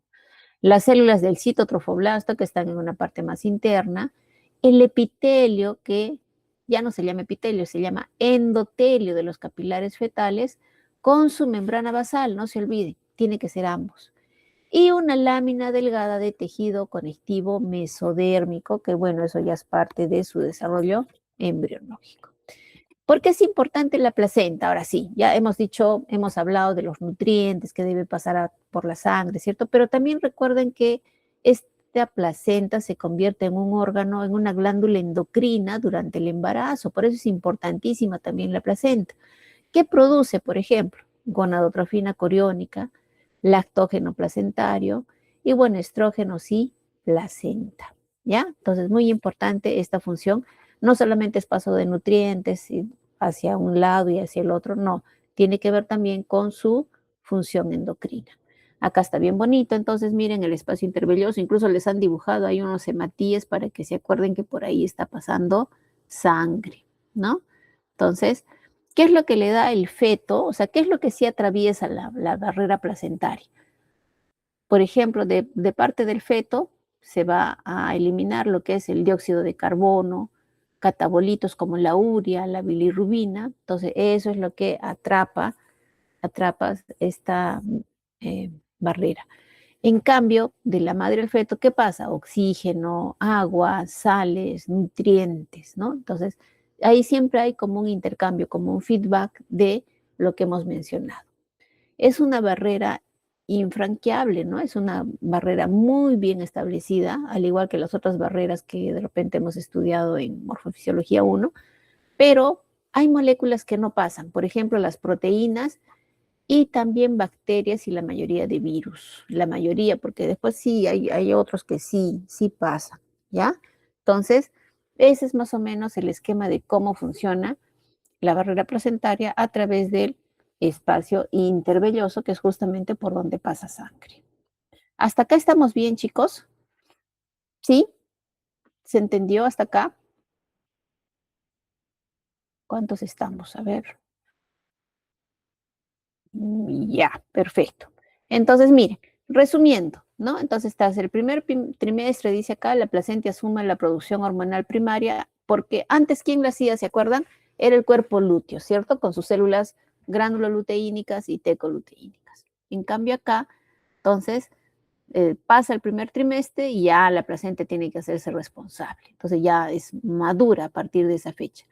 Las células del citotrofoblasto que están en una parte más interna, el epitelio que ya no se llama epitelio, se llama endotelio de los capilares fetales con su membrana basal, no se olvide, tiene que ser ambos. Y una lámina delgada de tejido conectivo mesodérmico, que bueno, eso ya es parte de su desarrollo embriológico. ¿Por qué es importante la placenta? Ahora sí, ya hemos dicho, hemos hablado de los nutrientes que debe pasar por la sangre, ¿cierto? Pero también recuerden que esta placenta se convierte en un órgano, en una glándula endocrina durante el embarazo. Por eso es importantísima también la placenta. ¿Qué produce, por ejemplo? Gonadotrofina coriónica, lactógeno placentario y, bueno, estrógenos y placenta, ¿ya? Entonces, muy importante esta función. No solamente es paso de nutrientes hacia un lado y hacia el otro, no. Tiene que ver también con su función endocrina. Acá está bien bonito, entonces miren el espacio intervelloso, incluso les han dibujado ahí unos hematíes para que se acuerden que por ahí está pasando sangre, ¿no? Entonces, ¿qué es lo que le da el feto? O sea, ¿qué es lo que sí atraviesa la barrera placentaria? Por ejemplo, de parte del feto se va a eliminar lo que es el dióxido de carbono, catabolitos como la urea, la bilirrubina. Entonces, eso es lo que atrapa esta barrera. En cambio, de la madre al feto, ¿qué pasa? Oxígeno, agua, sales, nutrientes, ¿no? Entonces, ahí siempre hay como un intercambio, como un feedback de lo que hemos mencionado. Es una barrera infranqueable, ¿no? Es una barrera muy bien establecida, al igual que las otras barreras que de repente hemos estudiado en Morfofisiología 1, pero hay moléculas que no pasan. Por ejemplo, las proteínas y también bacterias y la mayoría de virus. La mayoría, porque después sí hay otros que sí pasan, ¿ya? Entonces, ese es más o menos el esquema de cómo funciona la barrera placentaria a través del espacio intervelloso, que es justamente por donde pasa sangre. ¿Hasta acá estamos bien, chicos? ¿Sí? ¿Se entendió hasta acá? ¿Cuántos estamos? A ver. Ya, perfecto. Entonces, miren, resumiendo, ¿no? Entonces, tras el primer trimestre, dice acá, la placenta asume la producción hormonal primaria, porque antes, ¿quién lo hacía? ¿Se acuerdan? Era el cuerpo lúteo, ¿cierto? Con sus células granuloluteínicas y tecoluteínicas. En cambio, acá, entonces, pasa el primer trimestre y ya la placenta tiene que hacerse responsable. Entonces, ya es madura a partir de esa fecha.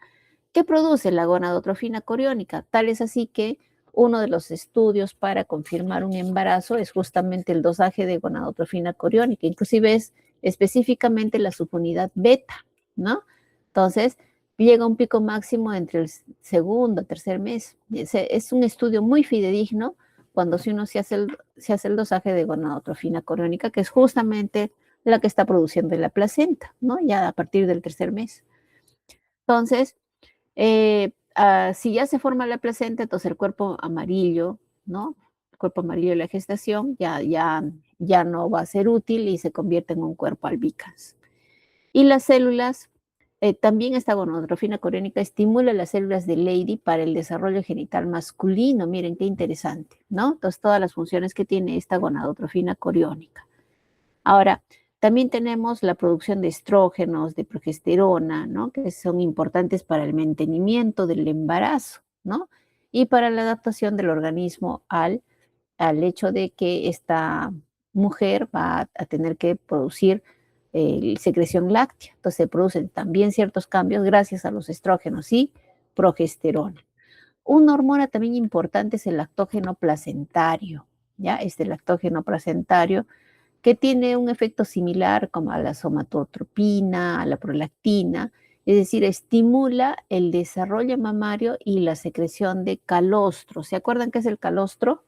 ¿Qué produce la gonadotrofina coriónica? Tal es así que uno de los estudios para confirmar un embarazo es justamente el dosaje de gonadotrofina coriónica, inclusive es específicamente la subunidad beta, ¿no? Entonces, llega un pico máximo entre el segundo y tercer mes. Es un estudio muy fidedigno cuando si uno se hace el dosaje de gonadotrofina coriónica, que es justamente la que está produciendo la placenta, ¿no? Ya a partir del tercer mes. Entonces, si ya se forma la placenta, entonces el cuerpo amarillo, ¿no? El cuerpo amarillo de la gestación ya no va a ser útil y se convierte en un cuerpo albicans. Y las células, también esta gonadotrofina coriónica estimula las células de Leydig para el desarrollo genital masculino. Miren qué interesante, ¿no? Entonces, todas las funciones que tiene esta gonadotrofina coriónica. Ahora, también tenemos la producción de estrógenos, de progesterona, ¿no? Que son importantes para el mantenimiento del embarazo, ¿no? Y para la adaptación del organismo al hecho de que esta mujer va a tener que producir secreción láctea. Entonces se producen también ciertos cambios gracias a los estrógenos y progesterona. Una hormona también importante es el lactógeno placentario, ¿ya? Este lactógeno placentario que tiene un efecto similar como a la somatotropina, a la prolactina, es decir, estimula el desarrollo mamario y la secreción de calostro. ¿Se acuerdan qué es el calostro?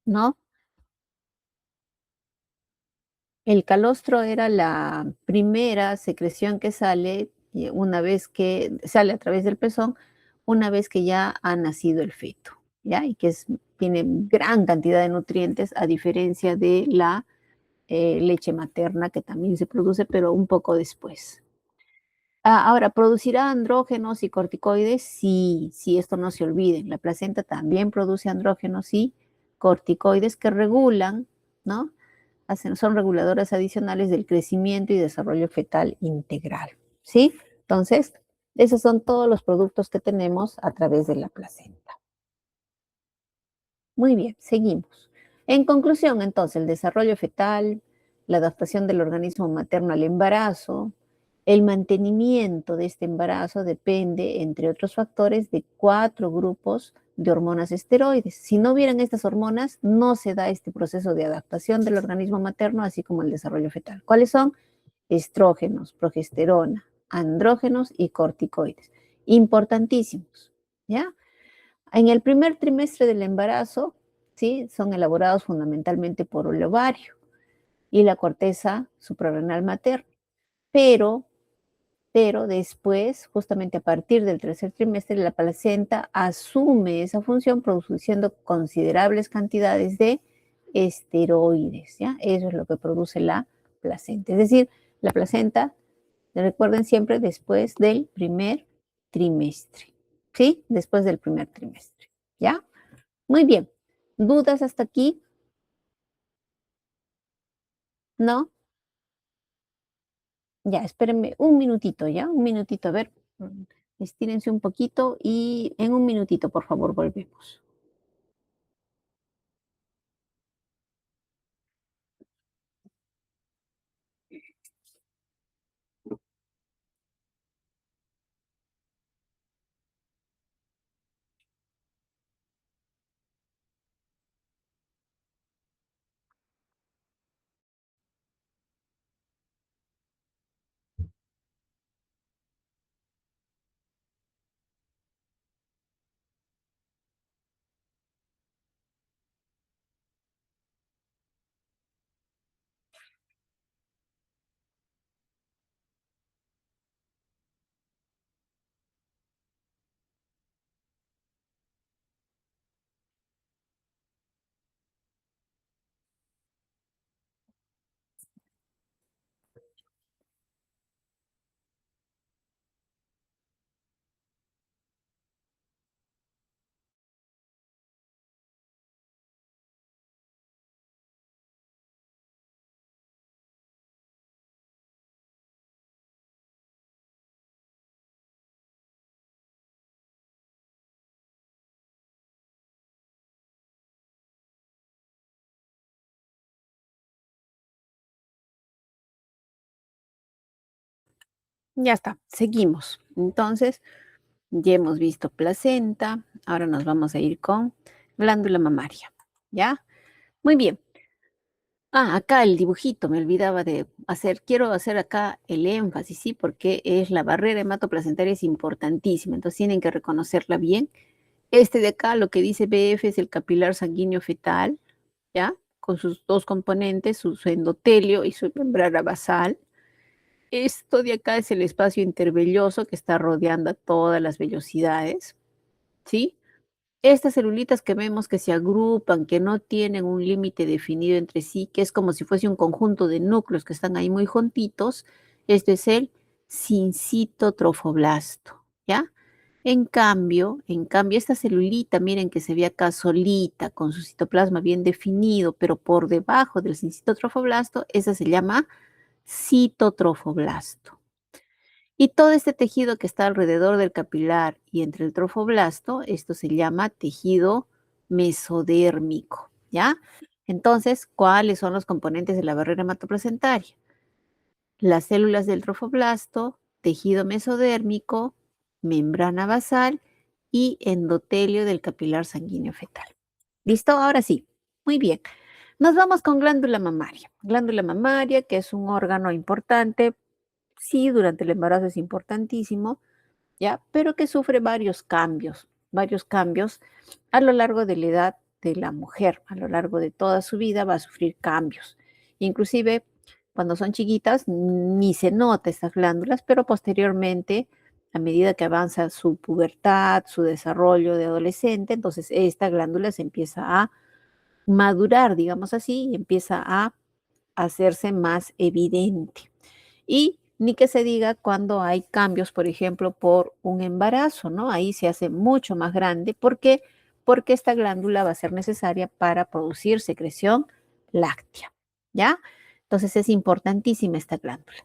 ¿No? El calostro era la primera secreción que sale una vez que sale a través del pezón, una vez que ya ha nacido el feto, ¿ya? Y que tiene gran cantidad de nutrientes a diferencia de la leche materna que también se produce, pero un poco después. Ahora, ¿producirá andrógenos y corticoides? Sí, sí, esto no se olviden. La placenta también produce andrógenos y corticoides que regulan, ¿no? Son reguladoras adicionales del crecimiento y desarrollo fetal integral, ¿sí? Entonces, esos son todos los productos que tenemos a través de la placenta. Muy bien, seguimos. En conclusión, entonces, el desarrollo fetal, la adaptación del organismo materno al embarazo El mantenimiento de este embarazo depende, entre otros factores, de 4 grupos de hormonas esteroides. Si no hubieran estas hormonas, no se da este proceso de adaptación del organismo materno, así como el desarrollo fetal. ¿Cuáles son? Estrógenos, progesterona, andrógenos y corticoides. Importantísimos, ¿ya? En el primer trimestre del embarazo, ¿sí? Son elaborados fundamentalmente por el ovario y la corteza suprarrenal materna, pero después, justamente a partir del tercer trimestre, la placenta asume esa función produciendo considerables cantidades de esteroides, ¿ya? Eso es lo que produce la placenta. Es decir, la placenta, recuerden siempre, después del primer trimestre, ¿sí? Después del primer trimestre, ¿ya? Muy bien. ¿Dudas hasta aquí? ¿No? Ya, espérenme un minutito, ¿ya? Un minutito, a ver. Estírense un poquito y en un minutito, por favor, volvemos. Ya está, seguimos. Entonces, ya hemos visto placenta, ahora nos vamos a ir con glándula mamaria, ¿ya? Muy bien. Ah, acá el dibujito, me olvidaba de hacer, quiero hacer acá el énfasis, ¿sí? Porque es la barrera hematoplacentaria, es importantísima, entonces tienen que reconocerla bien. Este de acá, lo que dice BF es el capilar sanguíneo fetal, ¿ya? Con sus dos componentes, su endotelio y su membrana basal. Esto de acá es el espacio intervelloso que está rodeando a todas las vellosidades, ¿sí? Estas celulitas que vemos que se agrupan, que no tienen un límite definido entre sí, que es como si fuese un conjunto de núcleos que están ahí muy juntitos, esto es el sincitotrofoblasto, ¿ya? En cambio, esta celulita, miren que se ve acá solita, con su citoplasma bien definido, pero por debajo del sincitotrofoblasto, esa se llama citotrofoblasto. Y todo este tejido que está alrededor del capilar y entre el trofoblasto, esto se llama tejido mesodérmico, ¿ya? Entonces, ¿cuáles son los componentes de la barrera hematoplacentaria? Las células del trofoblasto, tejido mesodérmico, membrana basal y endotelio del capilar sanguíneo fetal. ¿Listo? Ahora sí. Muy bien. Nos vamos con glándula mamaria. Glándula mamaria, que es un órgano importante, sí, durante el embarazo es importantísimo, ¿ya? Pero que sufre varios cambios a lo largo de la edad de la mujer, a lo largo de toda su vida va a sufrir cambios. Inclusive cuando son chiquitas ni se nota estas glándulas, pero posteriormente, a medida que avanza su pubertad, su desarrollo de adolescente, entonces esta glándula se empieza a madurar, digamos así, y empieza a hacerse más evidente. Y ni que se diga cuando hay cambios, por ejemplo, por un embarazo, ¿no? Ahí se hace mucho más grande. ¿Por qué? Porque esta glándula va a ser necesaria para producir secreción láctea, ¿ya? Entonces es importantísima esta glándula.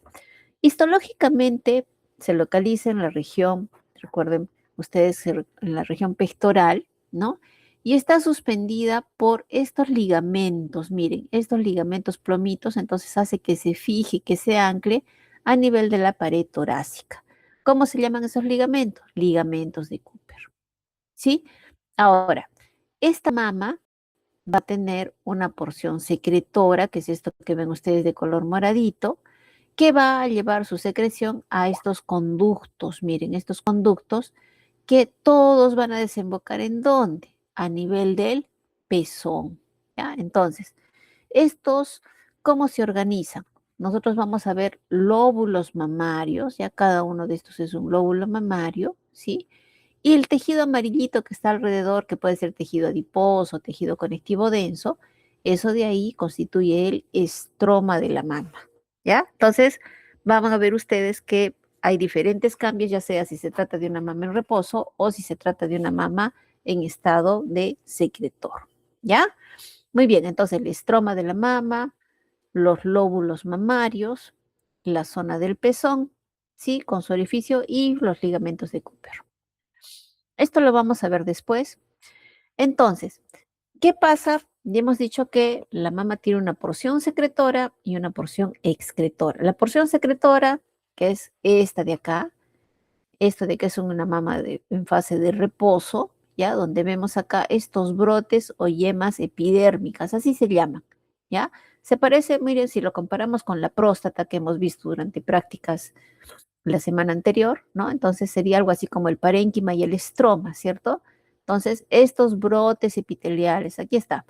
Histológicamente se localiza en la región, recuerden ustedes, en la región pectoral, ¿no? Y está suspendida por estos ligamentos, miren, estos ligamentos plomitos, entonces hace que se fije, que se ancle a nivel de la pared torácica. ¿Cómo se llaman esos ligamentos? Ligamentos de Cooper. ¿Sí? Ahora, esta mama va a tener una porción secretora, que es esto que ven ustedes de color moradito, que va a llevar su secreción a estos conductos. Miren, estos conductos que todos van a desembocar ¿en dónde? A nivel del pezón. ¿Ya? Entonces, estos, ¿cómo se organizan? Nosotros vamos a ver lóbulos mamarios, ya cada uno de estos es un lóbulo mamario, ¿sí? Y el tejido amarillito que está alrededor, que puede ser tejido adiposo, tejido conectivo denso, eso de ahí constituye el estroma de la mama, ¿ya? Entonces, van a ver ustedes que hay diferentes cambios, ya sea si se trata de una mama en reposo o si se trata de una mama en estado de secretor, ¿ya? Muy bien, entonces el estroma de la mama, los lóbulos mamarios, la zona del pezón, ¿sí? Con su orificio y los ligamentos de Cooper. Esto lo vamos a ver después. Entonces, ¿qué pasa? Ya hemos dicho que la mama tiene una porción secretora y una porción excretora. La porción secretora, que es esta de acá, esto de que es una mama en fase de reposo, ¿ya? Donde vemos acá estos brotes o yemas epidérmicas, así se llaman, ¿ya? Se parece, miren, si lo comparamos con la próstata que hemos visto durante prácticas la semana anterior, ¿no? Entonces sería algo así como el parénquima y el estroma, ¿cierto? Entonces, estos brotes epiteliales, aquí está,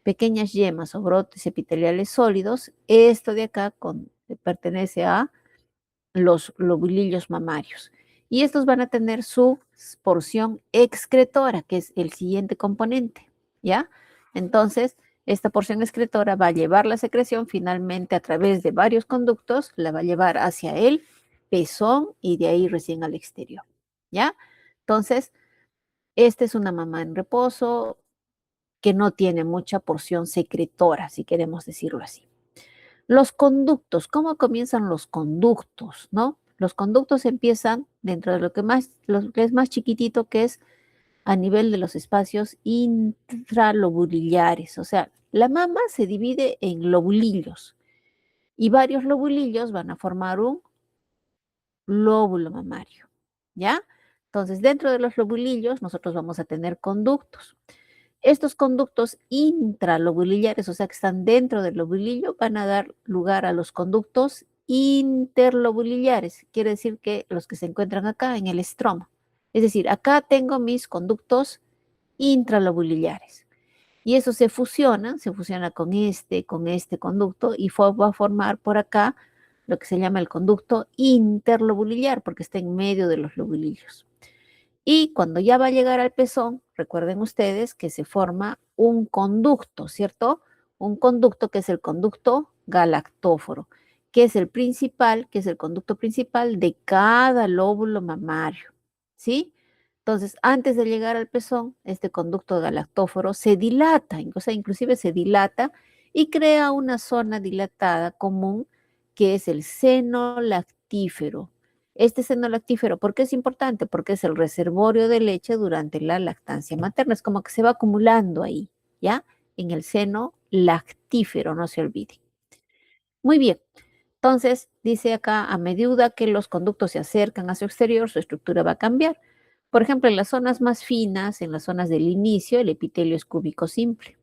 pequeñas yemas o brotes epiteliales sólidos, esto de acá pertenece a los lobulillos mamarios. Y estos van a tener su porción excretora, que es el siguiente componente, ¿ya? Entonces, esta porción excretora va a llevar la secreción finalmente a través de varios conductos, la va a llevar hacia el pezón y de ahí recién al exterior, ¿ya? Entonces, esta es una mama en reposo que no tiene mucha porción secretora, si queremos decirlo así. Los conductos, ¿cómo comienzan los conductos, no? Los conductos empiezan dentro de lo que es más chiquitito, que es a nivel de los espacios intralobularios. O sea, la mama se divide en lobulillos y varios lobulillos van a formar un lóbulo mamario, ¿ya? Entonces, dentro de los lobulillos nosotros vamos a tener conductos. Estos conductos intralobularios, o sea, que están dentro del lobulillo, van a dar lugar a los conductos interlobularios. Quiere decir que los que se encuentran acá en el estroma. Es decir, acá tengo mis conductos intralobularios. Y eso se fusiona con este conducto y va a formar por acá lo que se llama el conducto interlobular, porque está en medio de los lobulillos. Y cuando ya va a llegar al pezón, recuerden ustedes que se forma un conducto, ¿cierto? Un conducto que es el conducto galactóforo, que es el principal, que es el conducto principal de cada lóbulo mamario, ¿sí? Entonces, antes de llegar al pezón, este conducto galactóforo se dilata, o sea, inclusive se dilata y crea una zona dilatada común que es el seno lactífero. Este seno lactífero, ¿por qué es importante? Porque es el reservorio de leche durante la lactancia materna. Es como que se va acumulando ahí, ¿ya? En el seno lactífero, no se olvide. Muy bien. Entonces, dice acá, a medida que los conductos se acercan a su exterior, su estructura va a cambiar. Por ejemplo, en las zonas más finas, en las zonas del inicio, el epitelio es cúbico simple.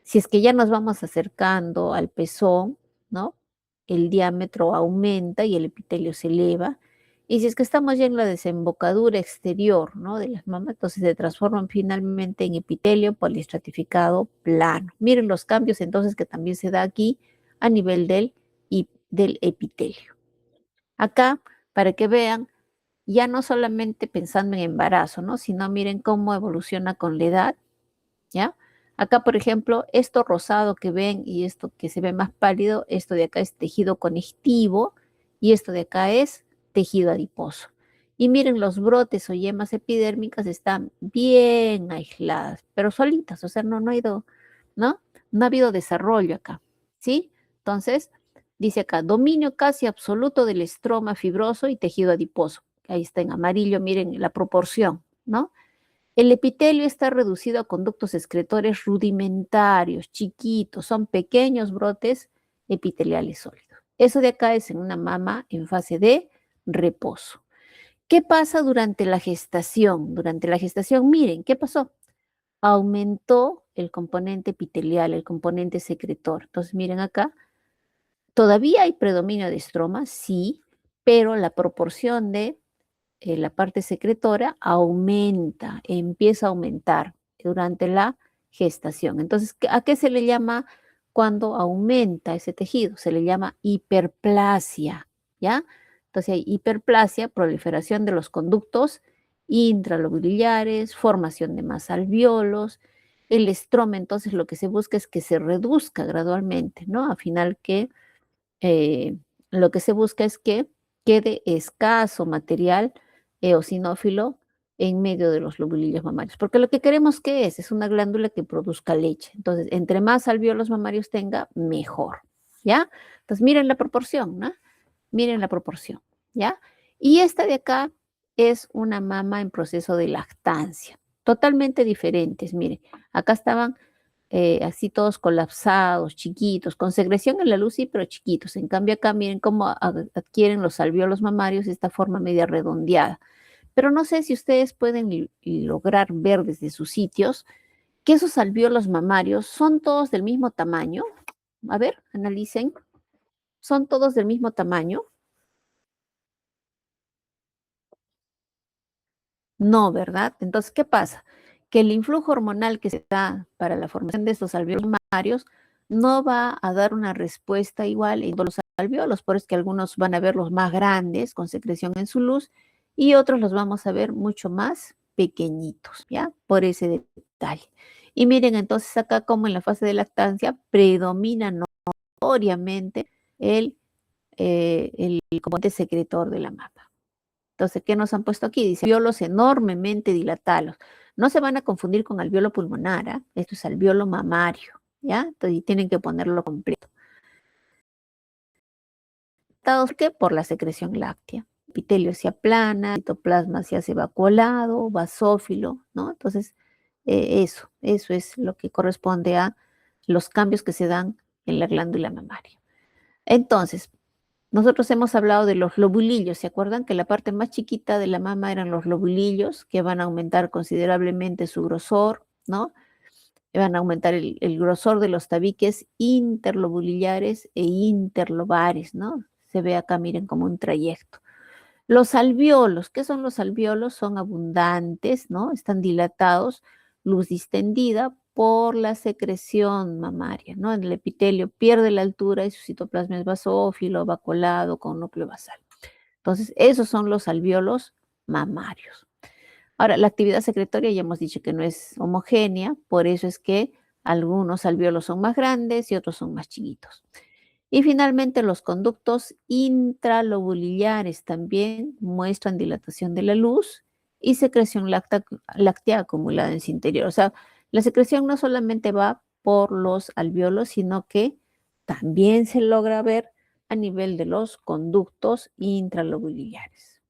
Si es que ya nos vamos acercando al pezón, ¿no? El diámetro aumenta y el epitelio se eleva. Y si es que estamos ya en la desembocadura exterior, ¿no? De las mamas, entonces se transforman finalmente en epitelio poliestratificado plano. Miren los cambios entonces que también se da aquí a nivel del epitelio. Acá, para que vean, ya no solamente pensando en embarazo, ¿no? Sino miren cómo evoluciona con la edad, ¿ya? Acá, por ejemplo, esto rosado que ven y esto que se ve más pálido, esto de acá es tejido conectivo y esto de acá es tejido adiposo. Y miren, los brotes o yemas epidérmicas están bien aisladas, pero solitas, o sea, no ha ido, ¿no? No ha habido desarrollo acá, ¿sí? Entonces, dice acá, dominio casi absoluto del estroma fibroso y tejido adiposo. Ahí está en amarillo, miren la proporción, ¿no? El epitelio está reducido a conductos excretores rudimentarios, chiquitos, son pequeños brotes epiteliales sólidos. Eso de acá es en una mama en fase de reposo. ¿Qué pasa durante la gestación? Durante la gestación, miren, ¿qué pasó? Aumentó el componente epitelial, el componente secretor. Entonces, miren acá, todavía hay predominio de estroma, sí, pero la proporción de la parte secretora aumenta, empieza a aumentar durante la gestación. Entonces, ¿a qué se le llama cuando aumenta ese tejido? Se le llama hiperplasia, ¿ya? Entonces hay hiperplasia, proliferación de los conductos intralobuliares, formación de más alvéolos. El estroma, entonces, lo que se busca es que se reduzca gradualmente, ¿no? Al final que eh, lo que se busca es que quede escaso material eosinófilo en medio de los lobulillos mamarios, porque lo que queremos que es una glándula que produzca leche. Entonces, entre más alvéolos mamarios tenga, mejor, ¿ya? Entonces, miren la proporción, ¿no? Miren la proporción, ¿ya? Y esta de acá es una mama en proceso de lactancia, totalmente diferentes, miren, acá estaban así todos colapsados, chiquitos, con secreción en la luz, sí, pero chiquitos. En cambio acá miren cómo adquieren los alvéolos mamarios esta forma media redondeada. Pero no sé si ustedes pueden lograr ver desde sus sitios que esos alvéolos mamarios son todos del mismo tamaño. A ver, analicen. ¿Son todos del mismo tamaño? No, ¿verdad? Entonces, ¿qué pasa? Que el influjo hormonal que se da para la formación de estos alvéolos mamarios no va a dar una respuesta igual en todos los alvéolos, por eso es que algunos van a verlos más grandes, con secreción en su luz, y otros los vamos a ver mucho más pequeñitos, ¿ya? Por ese detalle. Y miren entonces acá como en la fase de lactancia predomina notoriamente el componente secretor de la mama. Entonces, ¿qué nos han puesto aquí? Dice alvéolos enormemente dilatados. No se van a confundir con alvéolo pulmonar, ¿eh? Esto es alvéolo mamario, ¿ya? Entonces, tienen que ponerlo completo. ¿Por qué? Por la secreción láctea. El epitelio se aplana, el citoplasma se hace vacuolado, basófilo, ¿no? Entonces, eso es lo que corresponde a los cambios que se dan en la glándula mamaria. Entonces, nosotros hemos hablado de los lobulillos, ¿se acuerdan? Que la parte más chiquita de la mama eran los lobulillos, que van a aumentar considerablemente su grosor, ¿no? Van a aumentar el grosor de los tabiques interlobulillares e interlobares, ¿no? Se ve acá, miren, como un trayecto. Los alvéolos, ¿qué son los alvéolos? Son abundantes, ¿no? Están dilatados, luz distendida por la secreción mamaria, ¿no? En el epitelio pierde la altura y su citoplasma es basófilo, vacuolado, con núcleo basal. Entonces, esos son los alvéolos mamarios. Ahora, la actividad secretoria ya hemos dicho que no es homogénea, por eso es que algunos alvéolos son más grandes y otros son más chiquitos. Y finalmente los conductos intralobulillares también muestran dilatación de la luz y secreción láctea acumulada en su interior. O sea, la secreción no solamente va por los alvéolos, sino que también se logra ver a nivel de los conductos intralobulillares.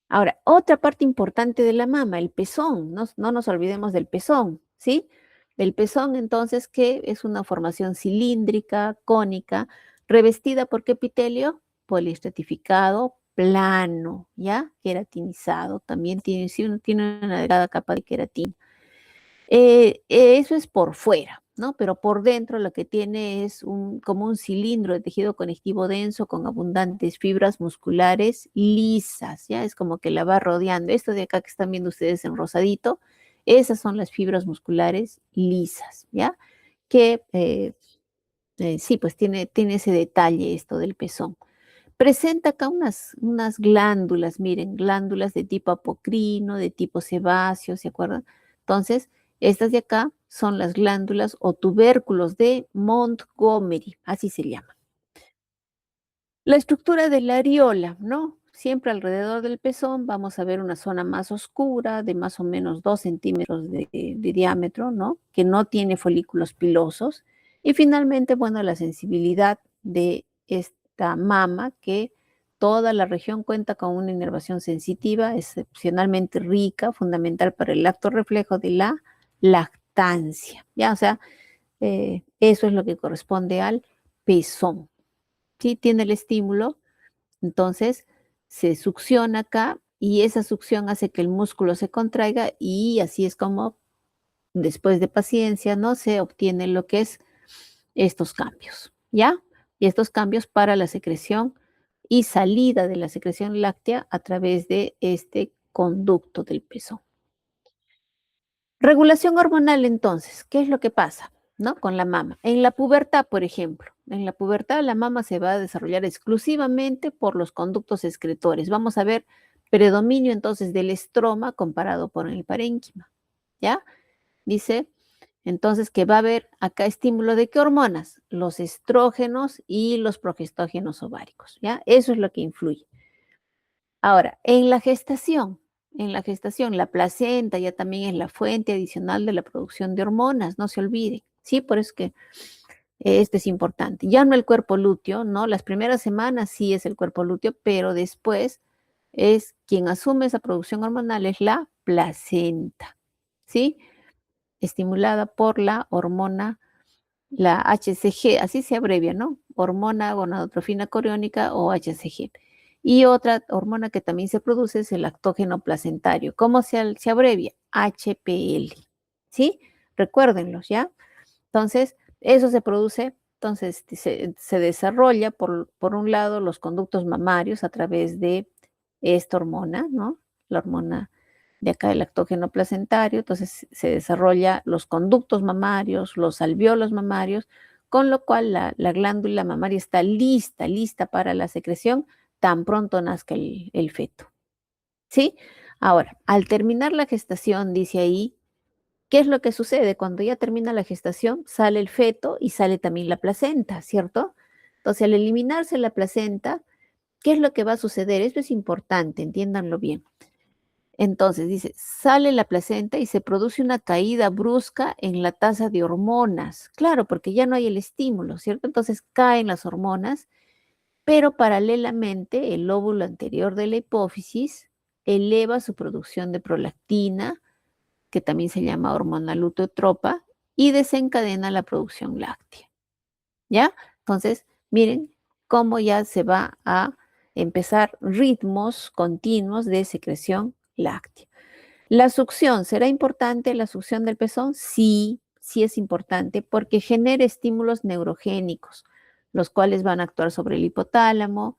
Ahora, otra parte importante de la mama, el pezón, no nos olvidemos del pezón, ¿sí? El pezón, entonces, que es una formación cilíndrica, cónica, revestida por qué epitelio? Poliestratificado, plano, ¿ya? Queratinizado, también tiene, sí, tiene una delgada capa de queratina. Eso es por fuera, ¿no? Pero por dentro lo que tiene es como un cilindro de tejido conectivo denso con abundantes fibras musculares lisas, ¿ya? Es como que la va rodeando. Esto de acá que están viendo ustedes en rosadito, esas son las fibras musculares lisas, ¿ya? Que sí, pues tiene ese detalle esto del pezón. Presenta acá unas glándulas, miren, glándulas de tipo apocrino, de tipo sebáceo, ¿se acuerdan? Entonces, estas de acá son las glándulas o tubérculos de Montgomery, así se llama. La estructura de la areola, ¿no? Siempre alrededor del pezón vamos a ver una zona más oscura de más o menos 2 centímetros de diámetro, ¿no? Que no tiene folículos pilosos. Y finalmente, bueno, la sensibilidad de esta mama, que toda la región cuenta con una inervación sensitiva excepcionalmente rica, fundamental para el acto reflejo de la lactancia, ¿ya? O sea, eso es lo que corresponde al pezón. ¿sí? Tiene el estímulo, entonces se succiona acá y esa succión hace que el músculo se contraiga y así es como después de paciencia, ¿no? Se obtiene lo que es estos cambios, ¿ya? Y estos cambios para la secreción y salida de la secreción láctea a través de este conducto del pezón. Regulación hormonal, entonces, ¿qué es lo que pasa? ¿No? Con la mama. En la pubertad, por ejemplo, en la pubertad la mama se va a desarrollar exclusivamente por los conductos excretores. Vamos a ver predominio entonces del estroma comparado con el parénquima, ¿ya? Dice entonces que va a haber acá estímulo de qué hormonas? Los estrógenos y los progestógenos ováricos, ¿ya? Eso es lo que influye. Ahora, en la gestación, la placenta ya también es la fuente adicional de la producción de hormonas, no se olvide, ¿sí? Por eso es que esto es importante. Ya no el cuerpo lúteo, ¿no? Las primeras semanas sí es el cuerpo lúteo, pero después es quien asume esa producción hormonal es la placenta, ¿sí? Estimulada por la hormona, la HCG, así se abrevia, ¿no? Hormona gonadotrofina coriónica o HCG. Y otra hormona que también se produce es el lactógeno placentario. ¿Cómo se abrevia? HPL. ¿Sí? Recuérdenlos, ¿ya? Entonces, eso se produce, entonces se desarrolla por un lado los conductos mamarios a través de esta hormona, ¿no? La hormona de acá el lactógeno placentario, entonces se desarrolla los conductos mamarios, los alvéolos mamarios, con lo cual la glándula mamaria está lista para la secreción tan pronto nazca el feto. ¿Sí? Ahora, al terminar la gestación, dice ahí, ¿qué es lo que sucede? Cuando ya termina la gestación, sale el feto y sale también la placenta, ¿cierto? Entonces, al eliminarse la placenta, ¿qué es lo que va a suceder? Esto es importante, entiéndanlo bien. Entonces, dice, sale la placenta y se produce una caída brusca en la tasa de hormonas. Claro, porque ya no hay el estímulo, ¿cierto? Entonces caen las hormonas, pero paralelamente el lóbulo anterior de la hipófisis eleva su producción de prolactina, que también se llama hormona luteotropa, y desencadena la producción láctea. ¿Ya? Entonces, miren cómo ya se va a empezar ritmos continuos de secreción láctea. ¿La succión será importante, la succión del pezón? Sí, sí es importante porque genera estímulos neurogénicos, los cuales van a actuar sobre el hipotálamo,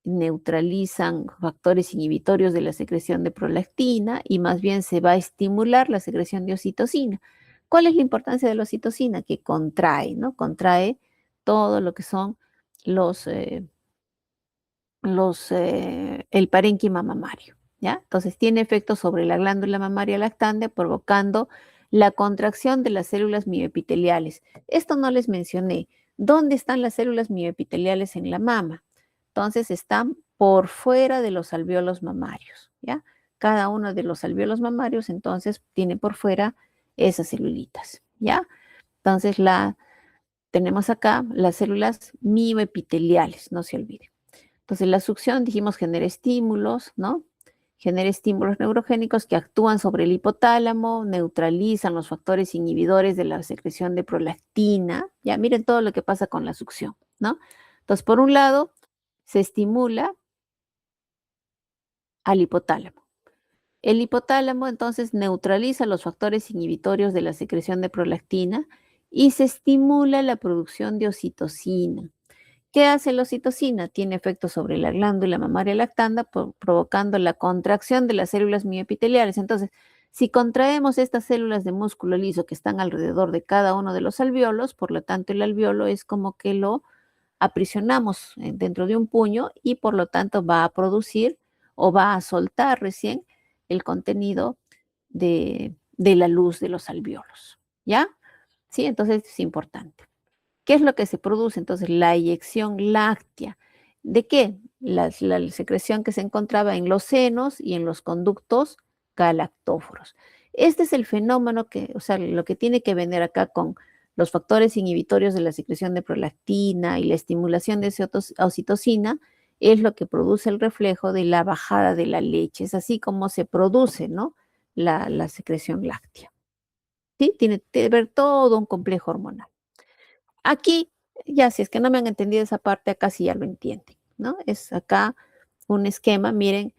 neutralizan factores inhibitorios de la secreción de prolactina y más bien se va a estimular la secreción de oxitocina. ¿Cuál es la importancia de la oxitocina? Que contrae, ¿no? Contrae todo lo que son los, el parénquima mamario, ¿ya? Entonces tiene efectos sobre la glándula mamaria lactante provocando la contracción de las células mioepiteliales. Esto no les mencioné. ¿Dónde están las células mioepiteliales en la mama? Entonces están por fuera de los alvéolos mamarios, ¿ya? Cada uno de los alvéolos mamarios entonces tiene por fuera esas celulitas, ¿ya? Entonces tenemos acá las células mioepiteliales, no se olviden. Entonces, la succión, dijimos, genera estímulos, ¿no? Genera estímulos neurogénicos que actúan sobre el hipotálamo, neutralizan los factores inhibidores de la secreción de prolactina. Ya miren todo lo que pasa con la succión, ¿no? Entonces, por un lado, se estimula al hipotálamo. El hipotálamo entonces neutraliza los factores inhibitorios de la secreción de prolactina y se estimula la producción de oxitocina. ¿Qué hace la oxitocina? Tiene efectos sobre la glándula mamaria lactanda, provocando la contracción de las células mioepiteliales. Entonces, si contraemos estas células de músculo liso que están alrededor de cada uno de los alvéolos, por lo tanto el alvéolo es como que lo aprisionamos dentro de un puño y por lo tanto va a producir o va a soltar recién el contenido de la luz de los alvéolos. ¿Ya? Sí, entonces es importante. ¿Qué es lo que se produce? Entonces, la eyección láctea. ¿De qué? La secreción que se encontraba en los senos y en los conductos galactóforos. Este es el fenómeno que, o sea, lo que tiene que venir acá con los factores inhibitorios de la secreción de prolactina y la estimulación de oxitocina, es lo que produce el reflejo de la bajada de la leche. Es así como se produce, ¿no? La secreción láctea. ¿Sí? Tiene que ver todo un complejo hormonal. Aquí Ya, si es que no me han entendido esa parte, acá sí ya lo entienden, ¿no? Es acá un esquema, miren,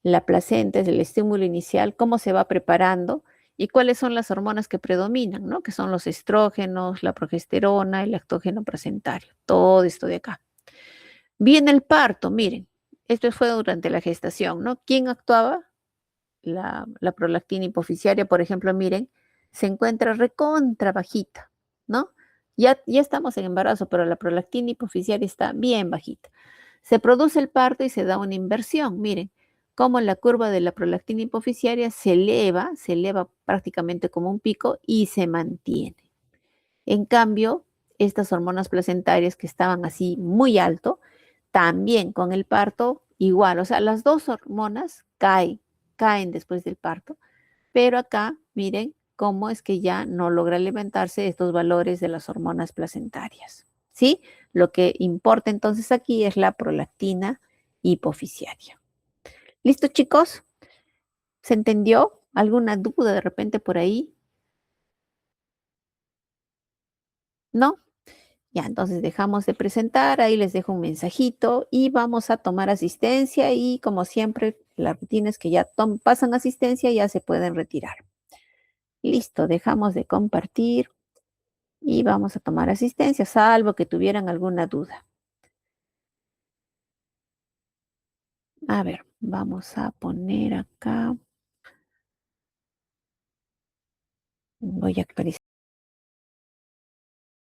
la placenta es el estímulo inicial, cómo se va preparando y cuáles son las hormonas que predominan, ¿no? Que son los estrógenos, la progesterona, el lactógeno placentario, todo esto de acá. Viene el parto, miren, esto fue durante la gestación, ¿no? ¿Quién actuaba? La prolactina hipoficiaria, por ejemplo, miren, se encuentra recontra bajita, ¿no? Ya estamos en embarazo, pero la prolactina hipoficiaria está bien bajita. Se produce el parto y se da una inversión, miren, cómo la curva de la prolactina hipoficiaria se eleva prácticamente como un pico y se mantiene. En cambio, estas hormonas placentarias que estaban así muy alto, también con el parto igual, o sea, las dos hormonas caen después del parto, pero acá miren cómo es que ya no logra alimentarse estos valores de las hormonas placentarias, ¿sí? Lo que importa entonces aquí es la prolactina hipoficiaria. ¿Listo, chicos? ¿Se entendió? ¿Alguna duda de repente por ahí? ¿No? Ya, entonces dejamos de presentar, ahí les dejo un mensajito y vamos a tomar asistencia y como siempre, las rutinas que ya pasan asistencia ya se pueden retirar. Listo, dejamos de compartir y vamos a tomar asistencia, salvo que tuvieran alguna duda. A ver, vamos a poner acá, voy a actualizar.